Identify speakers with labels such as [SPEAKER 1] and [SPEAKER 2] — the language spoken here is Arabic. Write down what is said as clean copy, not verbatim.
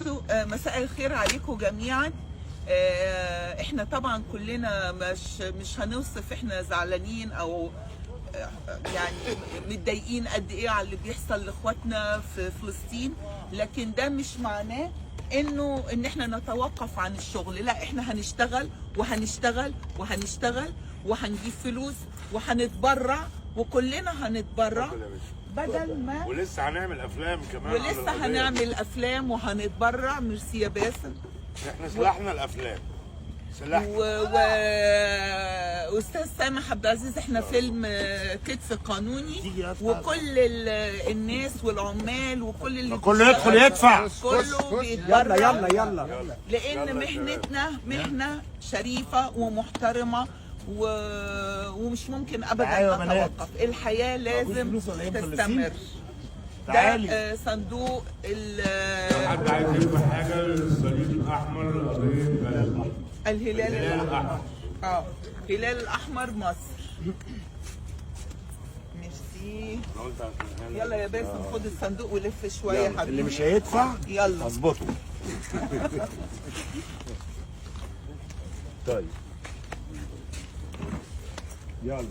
[SPEAKER 1] بصوا، مساء الخير عليكم جميعا. احنا طبعا كلنا مش هنوصف احنا زعلانين او يعني متضايقين قد ايه على اللي بيحصل لاخواتنا في فلسطين، لكن ده مش معناه ان احنا نتوقف عن الشغل. لا، احنا هنشتغل وهنشتغل وهنشتغل وهنجيب فلوس وهنتبرع، وكلنا هنتبرع بدل ما
[SPEAKER 2] ولسه هنعمل افلام كمان،
[SPEAKER 1] ولسه هنعمل افلام وهنتبرع. ميرسي يا باسم.
[SPEAKER 2] احنا سلاحنا الافلام، سلاحنا.
[SPEAKER 1] واستاذ سامح عبد العزيز، احنا فيلم كتف قانوني، وكل الناس والعمال وكل اللي
[SPEAKER 3] كله يدخل يدفع،
[SPEAKER 1] كله بيتبرع.
[SPEAKER 3] يلا
[SPEAKER 1] لان محنتنا مهنه شريفه ومحترمه ومش ممكن ابدا نتوقف. الحياه لازم تستمر. ده صندوق
[SPEAKER 2] حد عايز يكتب حاجه للصليب الاحمر، قضيه
[SPEAKER 1] الهلال الاحمر. الهلال الاحمر مصر. ميرسي. يلا يا باسم، خد الصندوق ولف شويه يا حبيبي.
[SPEAKER 3] اللي مش هيدفع
[SPEAKER 1] يلا
[SPEAKER 3] اظبطه. طيب يلا.